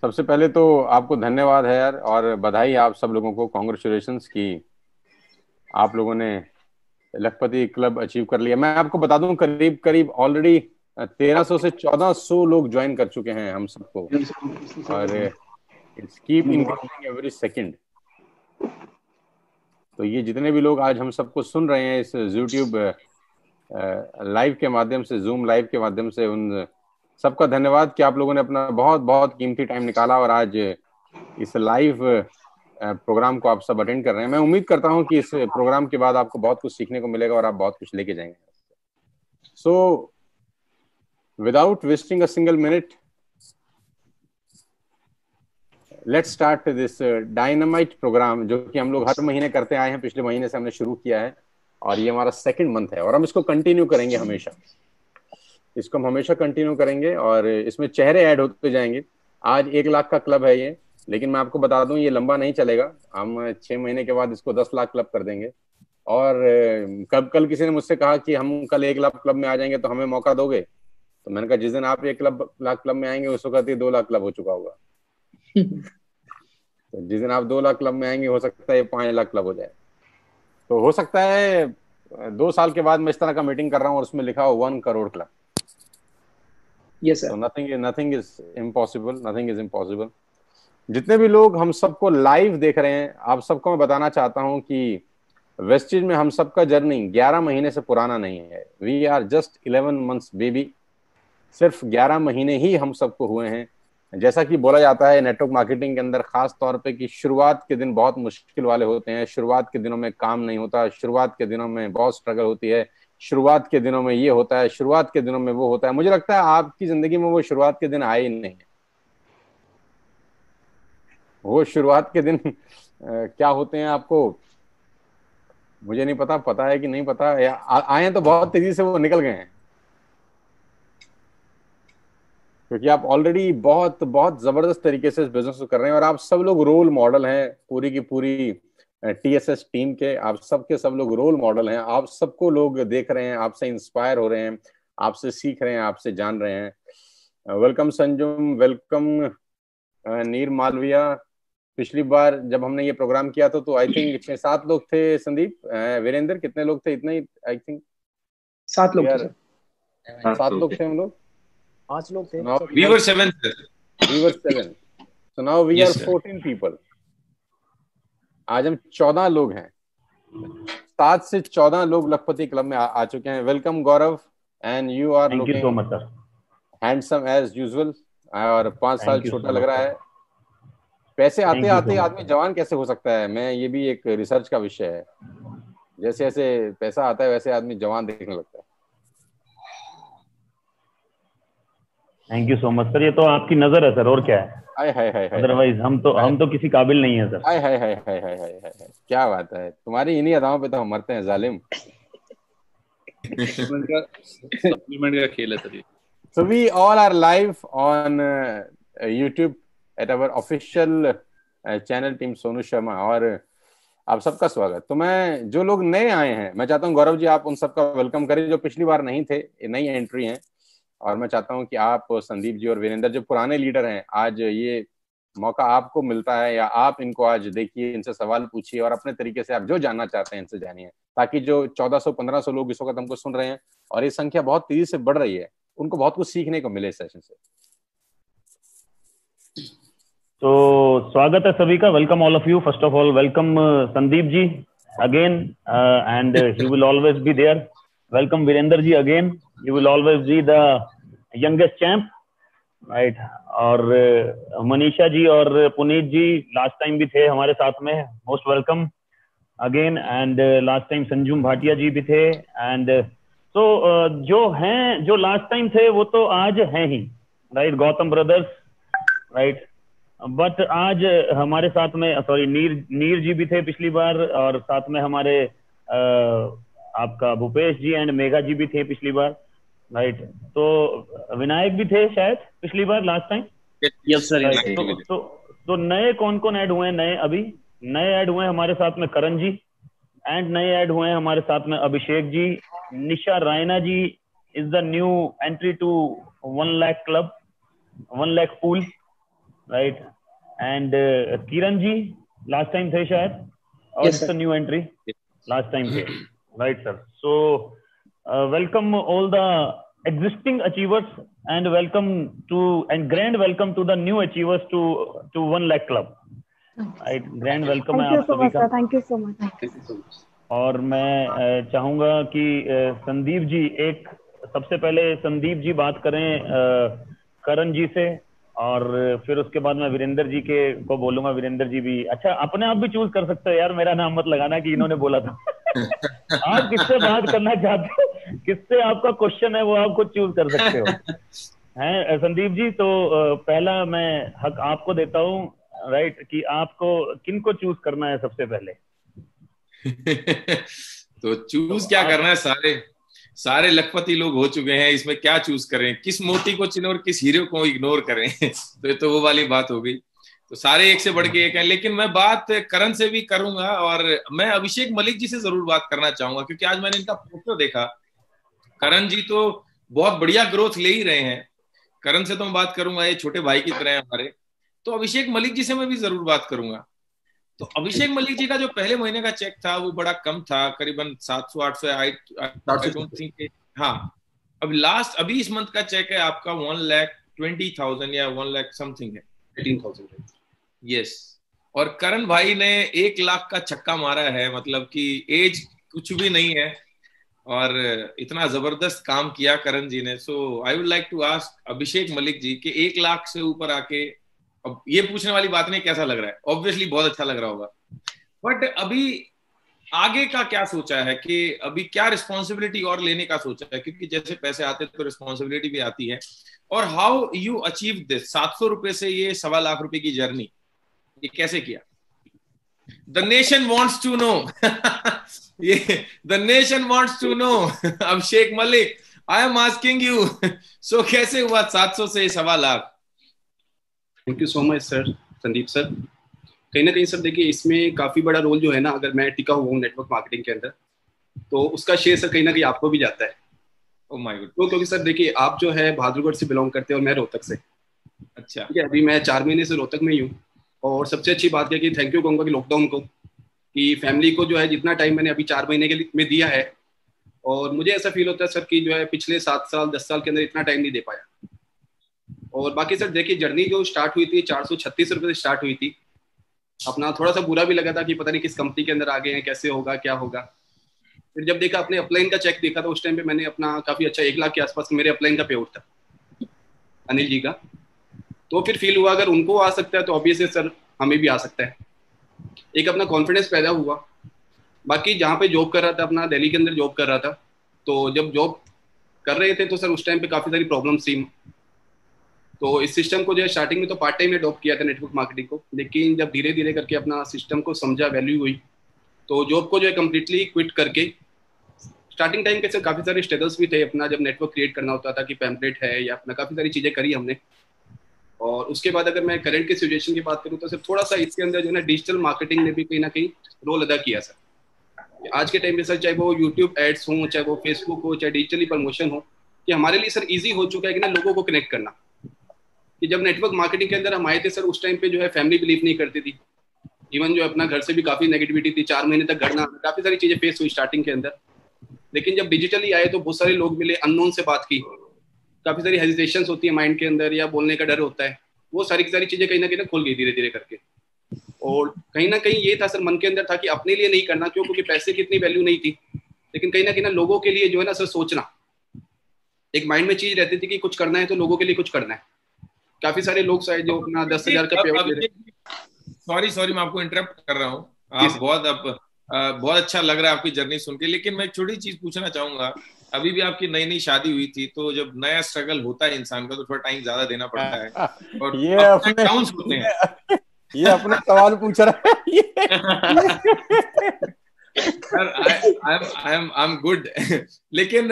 सबसे पहले तो आपको धन्यवाद है यार, और बधाई आप सब लोगों को, कॉन्ग्रेचुलेशंस की आप लोगों ने लखपति क्लब अचीव कर लिया। मैं आपको बता दूं, करीब करीब ऑलरेडी 1300 से 1400 लोग ज्वाइन कर चुके हैं हम सबको, और it's keep increasing every second. तो ये जितने भी लोग आज हम सबको सुन रहे हैं इस यूट्यूब लाइव के माध्यम से, जूम लाइव के माध्यम से, उन सबका धन्यवाद कि आप लोगों ने अपना बहुत बहुत कीमती टाइम निकाला और आज इस लाइव प्रोग्राम को आप सब अटेंड कर रहे हैं। मैं उम्मीद करता हूं कि इस प्रोग्राम के बाद आपको बहुत कुछ सीखने को मिलेगा और आप बहुत कुछ लेके जाएंगे। So without wasting a single minute, let's start this dynamite program, जो कि हम लोग हर महीने करते आए हैं। पिछले महीने से हमने शुरू किया है और ये हमारा सेकंड मंथ है, और हम इसको कंटिन्यू करेंगे हमेशा। इसको हम हमेशा कंटिन्यू करेंगे और इसमें चेहरे ऐड होते जाएंगे। आज 1 लाख का क्लब है ये, लेकिन मैं आपको बता दूं ये लंबा नहीं चलेगा। हम 6 महीने के बाद इसको 10 लाख क्लब कर देंगे। और कल किसी ने मुझसे कहा कि हम कल 1 लाख क्लब में आ जाएंगे तो हमें मौका दोगे? तो मैंने कहा जिस दिन आप 1 लाख क्लब में आएंगे उस वक्त 2 लाख क्लब हो चुका होगा। तो जिस दिन आप 2 लाख क्लब में आएंगे हो सकता है 5 लाख क्लब हो जाए। तो हो सकता है 2 साल के बाद मैं इस तरह का मीटिंग कर रहा हूँ और उसमें लिखा हो 1 करोड़ क्लब। यस तो sir. Nothing is impossible, nothing is impossible. जितने भी लोग हम सबको लाइव देख रहे हैं, आप सबको मैं बताना चाहता हूं कि वेस्टिज में हम सबका जर्नी 11 महीने से पुराना नहीं है। We are just 11 months baby. सिर्फ 11 महीने ही हम सबको हुए हैं। जैसा कि बोला जाता है नेटवर्क मार्केटिंग के अंदर खास तौर पे कि शुरुआत के दिन बहुत मुश्किल वाले होते हैं, शुरुआत के दिनों में काम नहीं होता, शुरुआत के दिनों में बहुत स्ट्रगल होती है, शुरुआत के दिनों में ये होता है, शुरुआत के दिनों में वो होता है। मुझे लगता है आपकी जिंदगी में वो शुरुआत के दिन आए ही नहीं है। वो शुरुआत के दिन क्या होते हैं आपको मुझे नहीं पता, पता है कि नहीं पता, या आए हैं तो बहुत तेजी से वो निकल गए हैं, क्योंकि आप ऑलरेडी बहुत बहुत जबरदस्त तरीके से इस बिजनेस को कर रहे हैं और आप सब लोग रोल मॉडल हैं। पूरी की पूरी टीएसएस टीम के आप सबके सब लोग रोल मॉडल हैं। आप सबको लोग देख रहे हैं, आपसे इंस्पायर हो रहे हैं, आपसे सीख रहे हैं, आपसे जान रहे हैं। वेलकम संजुम, वेलकम नीर मालविया। पिछली बार जब हमने ये प्रोग्राम किया था तो आई थिंक 6-7 लोग थे। संदीप, वीरेंद्र, कितने लोग थे? इतना ही आई थिंक। 7 लोग थे यार सर। 7 लोग थे हम लोग। 5 लोग थे नाउ सब। We We are were seven, sir. 7। So now we are Yes, sir. 14 people. आज हम 14 लोग हैं। 7 से 14 लोग लखपति क्लब में आ चुके हैं। Welcome Gaurav, and you are thank you so looking much sir. Handsome as usual, और 5 साल थैंक यू छोटा सो लग मच रहा सर। है। पैसे आते थैंक यू आते सो मच आदमी सर। जवान कैसे हो सकता है, मैं ये भी एक रिसर्च का विषय है। जैसे जैसे पैसा आता है वैसे आदमी जवान दिखने लगता है। Thank you so much sir. ये तो आपकी नजर है सर, और क्या है। हाय हाय हाय हाय हाय अदरवाइज हम तो किसी काबिल नहीं है सर। हाय हाय हाय हाय हाय हाय हाय हाय। क्या बात है, तुम्हारी इन्हीं अदाओं पे तो हम मरते हैं जालिम। सप्लीमेंट का खेल है सर ये। So we all are live on YouTube at our official channel team Sonu Sharma, और आप सबका स्वागत। तो मैं, जो लोग नए आए हैं, मैं चाहता हूं गौरव जी आप उन सबका वेलकम करें जो पिछली बार नहीं थे, नई एंट्री हैं। और मैं चाहता हूं कि आप, संदीप जी और वीरेंद्र, जो पुराने लीडर हैं, आज ये मौका आपको मिलता है, या आप इनको आज देखिए, इनसे सवाल पूछिए और अपने तरीके से आप जो जानना चाहते हैं इनसे जानिए, ताकि जो 1400-1500 लोग इस वक्त हमको सुन रहे हैं, और ये संख्या बहुत तेजी से बढ़ रही है, उनको बहुत कुछ सीखने को मिले इस सेशन से। तो स्वागत है सभी का। Welcome all of you. First of all welcome Sandeep ji again, and he will always be there. Welcome Virendra ji again, he will always be the youngest champ, right. और मनीषा जी और पुनीत जी लास्ट टाइम भी थे हमारे साथ में, most welcome again. And last time Sanjum Bhatia ji भी थे। And तो जो हैं, जो लास्ट टाइम थे वो तो आज हैं ही, right. Gautam brothers, right. But आज हमारे साथ में, सॉरी, नीर जी भी थे पिछली बार, और साथ में हमारे आपका भूपेश जी एंड मेघा जी भी थे पिछली बार, राइट। तो विनायक भी थे शायद पिछली बार, last time. Yes, sir. Yes, right. sir. तो नए कौन कौन ऐड हुए हैं? नए अभी नए ऐड हुए हैं हमारे साथ में करण जी, एंड नए ऐड हुए हैं हमारे साथ में Abhishek ji. Nisha Raina ji is the new entry to 1 lakh club, 1 lakh pool, right? And Kiran ji, last time थे शायद, or Yes, it's sir. a new entry? Last time थे, right, sir? So welcome all the existing achievers and welcome to and grand welcome to the new achievers to 1 lakh club. Right, grand welcome है Thank you आप so सभी much, का. sir. Thank you so much. और मैं चाहूंगा कि संदीप जी, एक सबसे पहले संदीप जी बात करें करण जी से, और फिर उसके बाद मैं वीरेंद्र जी को बोलूंगा. वीरेंद्र जी भी अच्छा अपने आप भी चूज कर सकते हो यार, मेरा नाम मत लगाना कि इन्होंने बोला था. आप किससे बात करना चाहते हो, किससे आपका क्वेश्चन है वो आप खुद चूज कर सकते हो. हैं संदीप जी, तो पहला मैं हक आपको देता हूँ, राइट, कि आपको किनको चूज करना है सबसे पहले. तो चूज क्या करना है, सारे लखपति लोग हो चुके हैं, इसमें क्या चूज करें, किस मोती को चुनें और किस हीरो को इग्नोर करें. तो ये तो वो वाली बात हो गई. तो सारे एक से बढ़ के एक हैं, लेकिन मैं बात करण से भी करूंगा और मैं अभिषेक मलिक जी से जरूर बात करना चाहूंगा, क्योंकि आज मैंने इनका फोटो देखा. करण जी तो बहुत बढ़िया ग्रोथ ले ही रहे हैं. करण से तो मैं बात करूंगा, ये छोटे भाई की तरह है हमारे. तो अभिषेक मलिक जी से मैं भी जरूर बात करूंगा. तो अभिषेक मलिक जी का जो पहले महीने का चेक था वो बड़ा कम था, करीबन 700-800. I don't think. हाँ, अभी इस मंथ का चेक है आपका 1,20,000 या 1 लाख समथिंग है, 18,000. यस. और करण भाई ने 1 लाख का छक्का मारा है, मतलब कि एज कुछ भी नहीं है और इतना जबरदस्त काम किया करण जी ने. So I would like to ask Abhishek Malik ji कि 1 लाख से ऊपर आके, अब ये पूछने वाली बात नहीं कैसा लग रहा है, ऑब्वियसली बहुत अच्छा लग रहा होगा, बट अभी आगे का क्या सोचा है, कि अभी क्या रिस्पॉन्सिबिलिटी और लेने का सोचा है, क्योंकि जैसे पैसे आते तो रिस्पॉन्सिबिलिटी भी आती है. और हाउ यू अचीव दिस 700 रुपए से ये 1.25 लाख रुपए की जर्नी, ये कैसे किया? The nation wants to know. ये the nation wants to know. Abhishek Malik, I am asking you, so कैसे हुआ 700 से 1.25 lakh? Thank you so much sir, Sandeep sir. कहीं ना कहीं सर देखिए, इसमें काफ़ी बड़ा रोल जो है ना, अगर मैं टिका हुआ हूँ नेटवर्क मार्केटिंग के अंदर, तो उसका शेयर सर कहीं ना कहीं आपको भी जाता है. Oh my God. तो क्योंकि सर देखिए, आप जो है बहादुरगढ़ से बिलोंग करते हैं और मैं रोहतक से. अच्छा. ठीक है, अभी मैं 4 महीने से रोहतक में ही हूँ. और सबसे अच्छी बात है कि थैंक यू कहूँगा कि लॉकडाउन को, कि फैमिली को जो है जितना टाइम मैंने अभी 4 महीने के में दिया है, और मुझे ऐसा फील होता है सर कि जो है पिछले 7 साल 10 साल के अंदर इतना टाइम नहीं दे पाया. और बाकी सर देखिए, जर्नी जो स्टार्ट हुई थी 436 रुपये से स्टार्ट हुई थी. अपना थोड़ा सा बुरा भी लगा था कि पता नहीं किस कंपनी के अंदर आ गए हैं, कैसे होगा क्या होगा. फिर जब देखा, अपने अपलाइन का चेक देखा, तो उस टाइम पे मैंने अपना काफ़ी अच्छा 1 लाख के आसपास मेरे अपलाइन का पे आउट था अनिल जी का. तो फिर फील हुआ अगर उनको आ सकता है तो ऑब्वियसली सर हमें भी आ सकता है. एक अपना कॉन्फिडेंस पैदा हुआ. बाकी जहाँ पे जॉब कर रहा था, अपना दिल्ली के अंदर जॉब कर रहा था, तो जब जॉब कर रहे थे तो सर उस टाइम पे काफ़ी सारी प्रॉब्लम्स थी. तो इस सिस्टम को जो है स्टार्टिंग में तो पार्ट टाइम में अडॉप्ट किया था नेटवर्क मार्केटिंग को, लेकिन जब धीरे धीरे करके अपना सिस्टम को समझा, वैल्यू हुई, तो जॉब को जो है कम्प्लीटली क्विट करके, स्टार्टिंग टाइम के सर काफ़ी सारे स्ट्रगल्स भी थे अपना, जब नेटवर्क क्रिएट करना होता था कि पैम्पलेट है या अपना काफ़ी सारी चीज़ें करी हमने. और उसके बाद अगर मैं करंट के सिचुएशन की बात करूँ तो सर थोड़ा सा इसके अंदर जो है ना डिजिटल मार्केटिंग ने भी कहीं ना कहीं रोल अदा किया सर. आज के टाइम पे सर, चाहे वो यूट्यूब एड्स हो, चाहे वो फेसबुक हो, चाहे डिजिटली प्रमोशन हो, कि हमारे लिए सर ईजी हो चुका है कि ना लोगों को कनेक्ट करना. कि जब नेटवर्क मार्केटिंग के अंदर हम आए थे सर, उस टाइम पे जो है फैमिली बिलीव नहीं करती थी. इवन जो अपना घर से भी काफ़ी नेगेटिविटी थी. 4 महीने तक घर ना, काफ़ी सारी चीज़ें फेस हुई स्टार्टिंग के अंदर. लेकिन जब डिजिटली आए तो बहुत सारे लोग मिले, अननोन से बात की, काफ़ी सारी हेजिटेशंस होती है माइंड के अंदर, या बोलने का डर होता है. वो सारी की सारी चीज़ें कहीं ना खुल गई धीरे धीरे करके. और कहीं ना कहीं ये था सर, मन के अंदर था कि अपने लिए नहीं करना, क्यों, क्योंकि पैसे की इतनी वैल्यू नहीं थी. लेकिन कहीं ना लोगों के लिए जो है ना सर सोचना, एक माइंड में चीज़ रहती थी कि कुछ करना है तो लोगों के लिए कुछ करना है. काफी सारे लोग शायद जो अपना 10,000 का पेआउट ले रहे हैं. सॉरी मैं आपको इंटरप्ट कर रहा हूँ. आप बहुत अच्छा लग रहा है आपकी जर्नी सुन के, लेकिन मैं एक छोटी चीज पूछना चाहूंगा. अभी भी आपकी नई नई शादी हुई थी, तो जब नया स्ट्रगल होता है इंसान का तो थोड़ा टाइम ज्यादा देना पड़ता है, और ये अपने होते हैं. ये अपने सवाल पूछ रहा है. I am good. लेकिन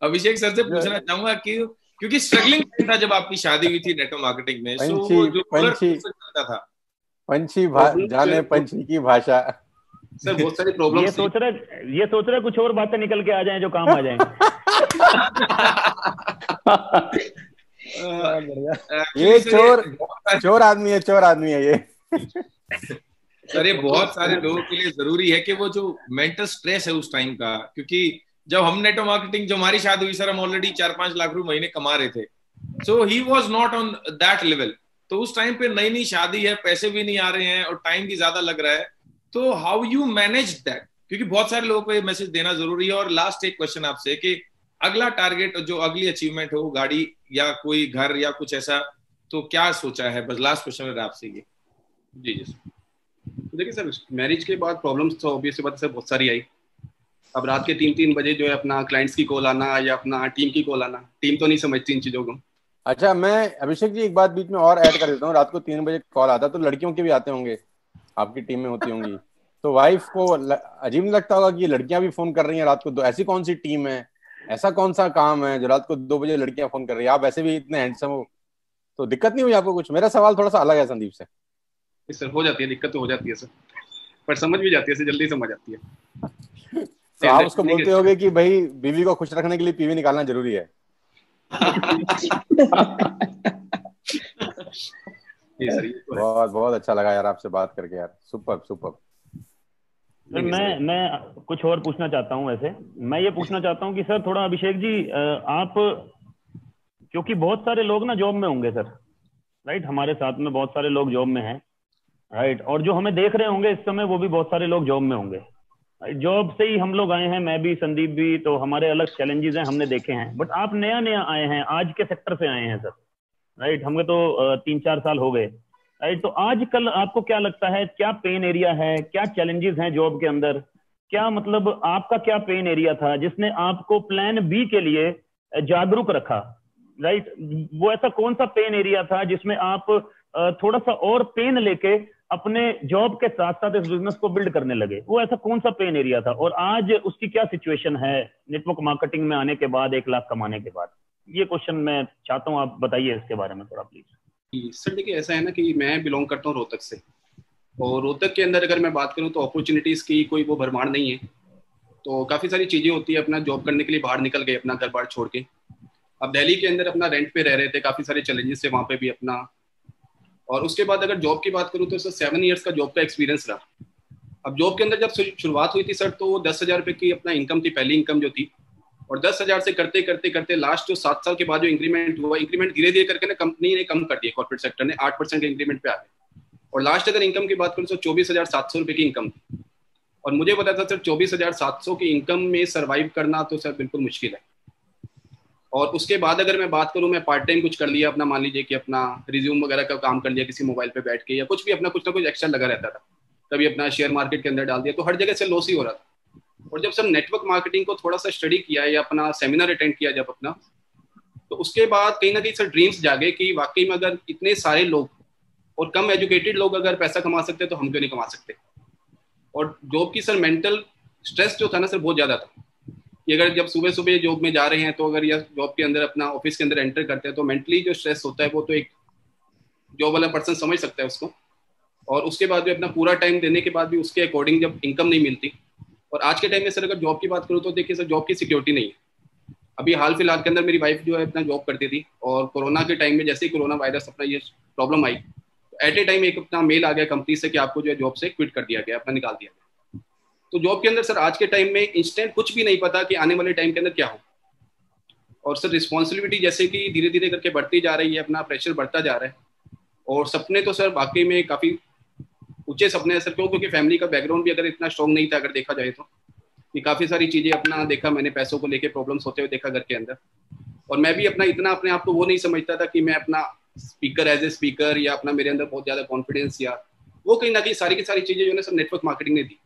अभिषेक सर से पूछना चाहूंगा कि क्योंकि स्ट्रगलिंग था जब आपकी शादी हुई थी नेटवर्क मार्केटिंग में, था पंछी जाने पंछी की भाषा. सर बहुत सारी प्रॉब्लम. ये सोच रहे कुछ और बातें निकल के आ जाएं जो काम आ जाएंगे. बहुत बढ़िया। Actually, ये sir, चोर आदमी है, चोर आदमी है ये। सर ये बहुत सारे लोगों के लिए जरूरी है कि वो जो मेंटल स्ट्रेस है उस टाइम का, क्योंकि जब हम नेटवर्क मार्केटिंग, जब हमारी शादी हुई सर, हम ऑलरेडी 4-5 लाख रुपए महीने कमा रहे थे। So he was not on that level. तो उस टाइम पे नई नई शादी है, पैसे भी नहीं आ रहे हैं और टाइम भी ज्यादा लग रहा है। तो हाउ यू मैनेज दैट, क्योंकि बहुत सारे लोगों को ये मैसेज देना जरूरी है। और लास्ट एक क्वेश्चन आपसे कि अगला टारगेट जो अगली अचीवमेंट हो, गाड़ी या कोई घर या कुछ ऐसा, तो क्या सोचा है? बस लास्ट क्वेश्चन है आपसे ये। जी जी सर। देखिए सर, मैरिज के बाद प्रॉब्लम्स तो ऑब्वियसली बात है सर बहुत सारी आई। अब रात के 3-3 बजे जो है अपना क्लाइंट्स की कॉल आना या अपना टीम की कॉल आना, टीम तो नहीं समझती इन चीज़ों को। अच्छा, मैं अभिषेक जी एक बात बीच में और ऐड कर देता हूँ। रात को 3 बजे कॉल आता है तो लड़कियों के भी आते होंगे, आपकी टीम में होती होंगी, तो वाइफ को अजीब नहीं लगता होगा कि ये लड़कियां भी फोन कर रही हैं रात को? ऐसी कौन सी टीम है, ऐसा कौन सा काम है जो रात को 2 बजे लड़कियां फोन कर रही है? आप वैसे भी इतने हैंडसम हो, तो दिक्कत नहीं हुई आपको कुछ? मेरा सवाल थोड़ा सा अलग है संदीप से। सर हो जाती है दिक्कत, तो हो जाती है सर, पर समझ भी जाती है सर, जल्दी समझ आती है। तो आप उसको बोलते होगे कि भाई बीवी को खुश रखने के लिए पीवी निकालना जरूरी है। बहुत बहुत अच्छा लगा यार आपसे बात करके यार, सुपर सुपर। सर मैं कुछ और पूछना चाहता हूँ। वैसे मैं ये पूछना चाहता हूँ कि सर थोड़ा अभिषेक जी, आप, क्योंकि बहुत सारे लोग ना जॉब में होंगे सर, राइट, हमारे साथ में बहुत सारे लोग जॉब में हैं, राइट, और जो हमें देख रहे होंगे इस समय वो भी बहुत सारे लोग जॉब में होंगे। जॉब से ही हम लोग आए हैं, मैं भी, संदीप भी, तो हमारे अलग चैलेंजेस हैं, हमने देखे हैं। बट आप नया नया आए हैं, आज के सेक्टर से आए हैं सर, राइट, हमें तो 3-4 साल हो गए, राइट। तो आजकल आपको क्या लगता है, क्या पेन एरिया है, क्या चैलेंजेस हैं जॉब के अंदर? क्या मतलब आपका क्या पेन एरिया था जिसने आपको प्लान बी के लिए जागरूक रखा, राइट? वो ऐसा कौन सा पेन एरिया था जिसमें आप थोड़ा सा और पेन लेके अपने जॉब के साथ साथ इस बिजनेस को बिल्ड करने लगे? वो ऐसा कौन सा पेन एरिया था और आज उसकी क्या सिचुएशन है नेटवर्क मार्केटिंग में आने के बाद, 1 लाख कमाने के बाद? ये क्वेश्चन मैं चाहता हूँ, आप बताइए इसके बारे में थोड़ा प्लीज। सर देखिए, ऐसा है ना कि मैं बिलोंग करता हूँ रोहतक से, और रोहतक के अंदर अगर मैं बात करूँ तो अपॉर्चुनिटीज़ की कोई वो भरमार नहीं है। तो काफ़ी सारी चीज़ें होती है, अपना जॉब करने के लिए बाहर निकल गए अपना घर बार छोड़ के। अब दिल्ली के अंदर अपना रेंट पे रह रहे थे, काफ़ी सारे चैलेंजेस थे वहाँ पे भी अपना। और उसके बाद अगर जॉब की बात करूँ तो सर 7 ईयर्स का जॉब का एक्सपीरियंस रहा। अब जॉब के अंदर जब शुरुआत हुई थी सर, तो 10,000 रुपये की अपना इनकम थी, पहली इनकम जो थी, और 10,000 से करते करते करते लास्ट जो 7 साल के बाद जो इंक्रीमेंट हुआ, इंक्रीमेंट धीरे धीरे करके ना कंपनी ने कम कर दिया, कॉर्पोरेट सेक्टर ने 8% के इंक्रीमेंट पे आ गए। और लास्ट अगर इनकम की बात करूँ तो 24,700 रुपये की इनकम थी। और मुझे पता था सर 24,700 की इनकम में सर्वाइव करना तो सर बिल्कुल मुश्किल है। और उसके बाद अगर मैं बात करूँ, मैं पार्ट टाइम कुछ कर लिया अपना, मान लीजिए कि अपना रिज्यूम वगैरह का काम कर लिया किसी मोबाइल पे बैठ के, या कुछ भी अपना कुछ ना कुछ एक्स्ट्रा लगा रहता था, कभी अपना शेयर मार्केट के अंदर डाल दिया, तो हर जगह से लॉस ही हो रहा था। और जब सर नेटवर्क मार्केटिंग को थोड़ा सा स्टडी किया या अपना सेमिनार अटेंड किया जब अपना, तो उसके बाद कहीं ना कहीं सर ड्रीम्स जागे कि वाकई में अगर इतने सारे लोग और कम एजुकेटेड लोग अगर पैसा कमा सकते तो हम क्यों नहीं कमा सकते। और जॉब की सर मेंटल स्ट्रेस जो था ना सर बहुत ज़्यादा था, कि अगर जब सुबह सुबह जॉब में जा रहे हैं तो अगर या जॉब के अंदर अपना ऑफिस के अंदर एंटर करते हैं तो मेंटली जो स्ट्रेस होता है वो तो एक जॉब वाला पर्सन समझ सकता है उसको। और उसके बाद भी अपना पूरा टाइम देने के बाद भी उसके अकॉर्डिंग जब इनकम नहीं मिलती। और आज के टाइम में सर अगर जॉब की बात करूँ तो देखिए सर, जॉब की सिक्योरिटी नहीं है। अभी हाल फिलहाल के अंदर मेरी वाइफ जो है अपना जॉब करती थी, और कोरोना के टाइम में जैसे ही कोरोना वायरस अपना ये प्रॉब्लम आई, तो एट ए टाइम एक अपना मेल आ गया कंपनी से कि आपको जो है जॉब से क्विट कर दिया गया, अपना निकाल दिया गया। तो जॉब के अंदर सर आज के टाइम में इंस्टेंट कुछ भी नहीं पता कि आने वाले टाइम के अंदर क्या हो। और सर रिस्पॉन्सिबिलिटी जैसे कि धीरे धीरे करके बढ़ती जा रही है, अपना प्रेशर बढ़ता जा रहा है। और सपने तो सर वाकई में काफ़ी ऊंचे सपने हैं सर, क्योंकि फैमिली का बैकग्राउंड भी अगर इतना स्ट्रॉन्ग नहीं था अगर देखा जाए तो, कि काफ़ी सारी चीज़ें अपना देखा मैंने, पैसों को लेके प्रॉब्लम्स होते हुए देखा घर के अंदर। और मैं भी अपना इतना अपने आप को वो नहीं समझता था कि मैं अपना स्पीकर एज ए स्पीकर या अपना मेरे अंदर बहुत ज़्यादा कॉन्फिडेंस या वो कहीं ना कहीं सारी की सारी चीज़ें जो है सर नेटवर्क मार्केटिंग ने दी,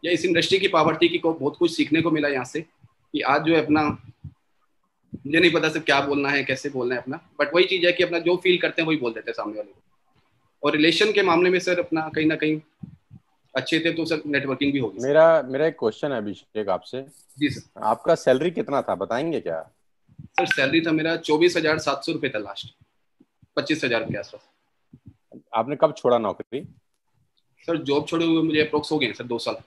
या इस इंडस्ट्री की पावर थी कि को बहुत कुछ सीखने को मिला यहाँ से, कि आज जो है अपना मुझे नहीं पता सर क्या बोलना है कैसे बोलना है अपना, बट वही चीज़ है कि अपना जो फील करते हैं वही बोल देते हैं सामने वाले को। और रिलेशन के मामले में सर अपना कहीं ना कहीं अच्छे थे तो सर नेटवर्किंग भी होगी। मेरा एक क्वेश्चन है अभिषेक आपसे। जी सर। आपका सैलरी कितना था, बताएंगे क्या? सर सैलरी था मेरा 24,700 रुपये था लास्ट, 25,000 के आसपास। आपने कब छोड़ा नौकरी? सर जॉब छोड़े हुए मुझे अप्रोक्स हो गए सर 2 साल।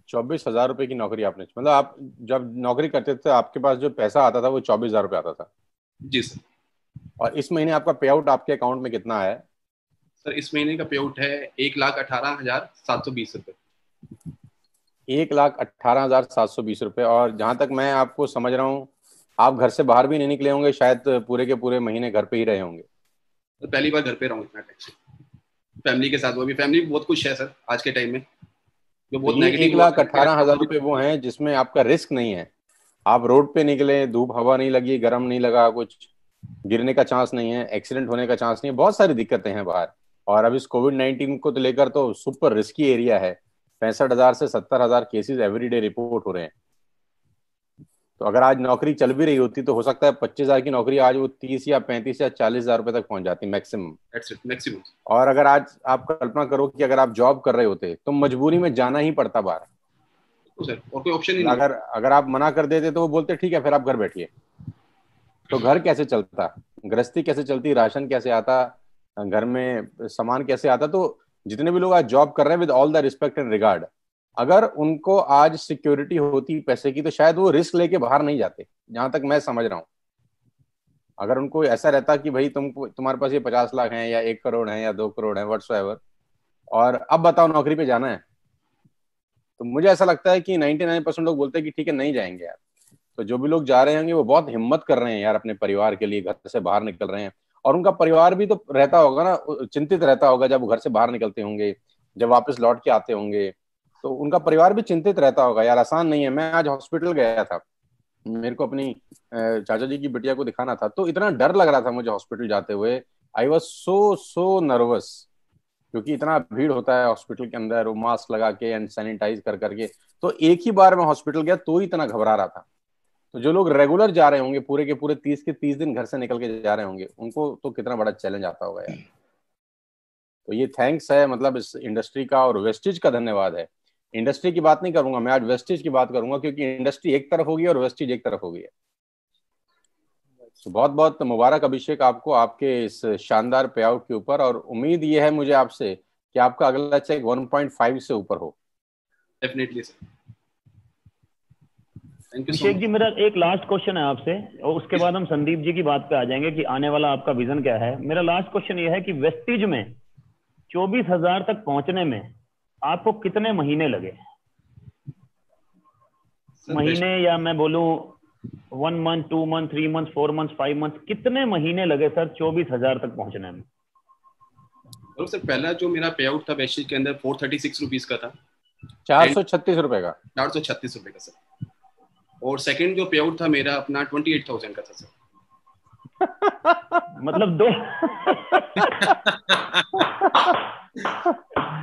24,000 रुपए की नौकरी आपने, मतलब आप जब नौकरी करते थे आपके पास जो पैसा आता था वो 24,000 रुपये आता था? जी सर। और इस महीने आपका पे आउट आपके अकाउंट में कितना आया है? सर इस महीने का पे आउट है 1,18,720 रुपये। 1,18,720 रुपये। और जहां तक मैं आपको समझ रहा हूँ, आप घर से बाहर भी नहीं निकले होंगे, शायद पूरे के पूरे महीने घर पे ही रहे होंगे। तो पहली बार घर पे रहा हूँ इतना टाइम से, फैमिली के साथ। वो भी फैमिली बहुत खुश है सर आज के टाइम में। जो बहुत ये नेगेटिव 1,18,000 रुपये वो हैं जिसमें आपका रिस्क नहीं है। आप रोड पे निकले, धूप हवा नहीं लगी, गर्म नहीं लगा, कुछ गिरने का चांस नहीं है, एक्सीडेंट होने का चांस नहीं है, बहुत सारी दिक्कतें हैं बाहर। और अब इस कोविड-19 को तो लेकर तो सुपर रिस्की एरिया है। 65,000 से 70,000 केसेस एवरीडे रिपोर्ट हो रहे हैं। तो अगर आज नौकरी चल भी रही होती तो हो सकता है 25,000 की नौकरी आज वो 30 या 35 या 40,000 रुपए तक पहुंच जाती मैक्सिमम। और अगर आज आप कल्पना करो कि अगर आप जॉब कर रहे होते तो मजबूरी में जाना ही पड़ता बाहर। सर और कोई ऑप्शन ही नहीं। अगर आप मना कर देते तो वो बोलते ठीक है फिर आप घर बैठिए। तो घर कैसे चलता, गृहस्थी कैसे चलती, राशन कैसे आता, घर में सामान कैसे आता। तो जितने भी लोग आज जॉब कर रहे हैं, with all the respect and regard, अगर उनको आज सिक्योरिटी होती पैसे की तो शायद वो रिस्क लेके बाहर नहीं जाते, जहां तक मैं समझ रहा हूँ। अगर उनको ऐसा रहता कि भाई तुम्हारे पास ये 50 लाख हैं या 1 करोड़ है या 2 करोड़ है व्हाटसोएवर, और अब बताओ नौकरी पे जाना है, तो मुझे ऐसा लगता है कि 99% लोग बोलते हैं कि ठीक है नहीं जाएंगे यार। तो जो भी लोग जा रहे होंगे वो बहुत हिम्मत कर रहे हैं यार, अपने परिवार के लिए घर से बाहर निकल रहे हैं। और उनका परिवार भी तो रहता होगा ना, चिंतित रहता होगा जब वो घर से बाहर निकलते होंगे, जब वापस लौट के आते होंगे, तो उनका परिवार भी चिंतित रहता होगा यार। आसान नहीं है। मैं आज हॉस्पिटल गया था, मेरे को अपनी चाचा जी की बिटिया को दिखाना था, तो इतना डर लग रहा था मुझे हॉस्पिटल जाते हुए। आई वॉज सो नर्वस, क्योंकि इतना भीड़ होता है हॉस्पिटल के अंदर, वो मास्क लगा के एंड सैनिटाइज कर करके। तो एक ही बार मैं हॉस्पिटल गया तो ही इतना घबरा रहा था। तो जो लोग रेगुलर जा रहे होंगे, पूरे के पूरे 30 के 30 दिन घर से निकल के जा रहे होंगे, उनको तो कितना बड़ा चैलेंज आता होगा यार। तो ये थैंक्स है, मतलब इस इंडस्ट्री का और वेस्टेज का धन्यवाद है। इंडस्ट्री की बात नहीं करूंगा मैं, आज वेस्टेज की बात करूंगा, क्योंकि इंडस्ट्री एक तरफ होगी और वेस्टेज एक तरफ होगी। तो बहुत बहुत मुबारक अभिषेक आपको, आपके इस शानदार पे आउट के ऊपर। और उम्मीद ये है मुझे आपसे कि आपका अगला चेक 1.5 से ऊपर हो। Definitely sir. अभिषेक जी, मेरा एक लास्ट क्वेश्चन है आपसे, और उसके बाद हम संदीप जी की बात पे आ जाएंगे कि आने वाला आपका विजन क्या है। मेरा लास्ट क्वेश्चन ये है कि वेस्टेज में 24,000 तक पहुंचने में आपको कितने महीने लगे? महीने, या मैं बोलूं 1 month, 2 month, 3 month, 4 month, 5 month, कितने महीने लगे सर 24,000 तक पहुंचने में? और सर पहला जो मेरा पे आउट था वेस्टेज के अंदर 436 रुपीज का था, 436 रुपए का, 436 रुपए का सर। और सेकंड जो पे आउट था मेरा अपना 28,000 का था सर। मतलब दो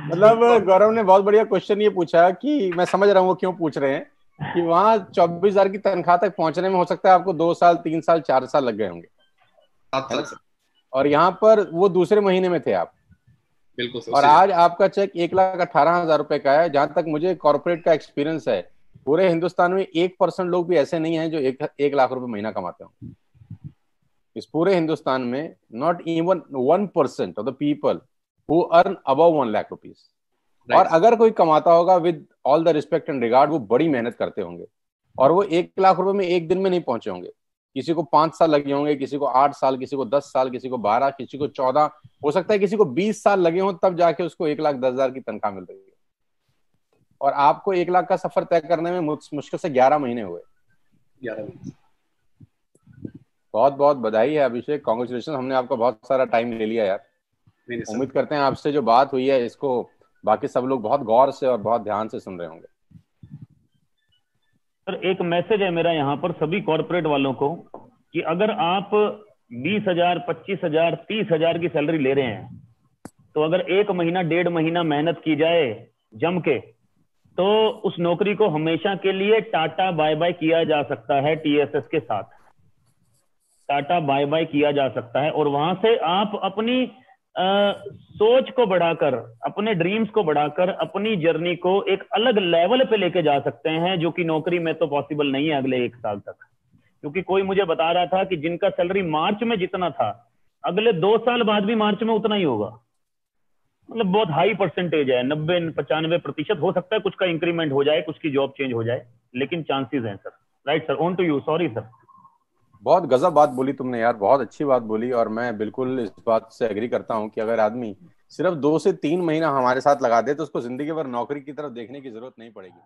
मतलब गौरव ने बहुत बढ़िया क्वेश्चन ये पूछा कि मैं समझ रहा हूँ वो क्यों पूछ रहे हैं, कि वहां 24,000 की तनख्वाह तक पहुंचने में हो सकता है आपको 2 साल, 3 साल, 4 साल लग गए होंगे। 7 साल सर। और यहाँ पर वो दूसरे महीने में थे आप। बिल्कुल सर। और आज आपका चेक 1,18,000 रुपए का है। जहां तक मुझे कॉर्पोरेट का एक्सपीरियंस है, पूरे हिंदुस्तान में 1% लोग भी ऐसे नहीं हैं जो 1 लाख रुपए महीना कमाते हो। इस पूरे हिंदुस्तान में not even 1% of the people who earn above 1 lakh rupees. और अगर कोई कमाता होगा, with all the respect and regard, वो बड़ी मेहनत करते होंगे, और वो 1 लाख रुपए में एक दिन में नहीं पहुंचे होंगे। किसी को 5 साल लगे होंगे, किसी को 8 साल, किसी को 10 साल, किसी को 12, किसी को 14, हो सकता है किसी को 20 साल लगे हों, तब जाके उसको 1,10,000 की तनख्वाह मिल रही है। और आपको 1 लाख का सफर तय करने में मुश्किल से 11 महीने हुए। 11 महीने। बहुत बहुत बधाई है अभिषेक, कांग्रेचुलेशन। हमने आपका बहुत सारा टाइम ले लिया यार। उम्मीद करते हैं आपसे जो बात हुई है इसको बाकी सब लोग बहुत गौर से और बहुत ध्यान से सुन रहे होंगे। सर एक मैसेज है मेरा यहाँ पर सभी कॉर्पोरेट वालों को, कि अगर आप 20,000, 25,000, 30,000 की सैलरी ले रहे हैं, तो अगर 1 महीना, 1.5 महीना मेहनत की जाए जम के, तो उस नौकरी को हमेशा के लिए टाटा बाय बाय किया जा सकता है। TSS के साथ टाटा बाय बाय किया जा सकता है, और वहां से आप अपनी सोच को बढ़ाकर, अपने ड्रीम्स को बढ़ाकर, अपनी जर्नी को एक अलग लेवल पे लेके जा सकते हैं, जो कि नौकरी में तो पॉसिबल नहीं है अगले 1 साल तक। क्योंकि कोई मुझे बता रहा था कि जिनका सैलरी मार्च में जितना था, अगले 2 साल बाद भी मार्च में उतना ही होगा। मतलब बहुत हाई परसेंटेज है, 90-95% हो सकता है कुछ का इंक्रीमेंट हो जाए, कुछ की जॉब चेंज हो जाए, लेकिन चांसेस हैं sir. Right sir, on to you. Sorry sir. बहुत गजब बात बोली तुमने यार, बहुत अच्छी बात बोली। और मैं बिल्कुल इस बात से एग्री करता हूँ कि अगर आदमी सिर्फ 2 से 3 महीना हमारे साथ लगा दे तो उसको जिंदगी भर नौकरी की तरफ देखने की जरूरत नहीं पड़ेगी।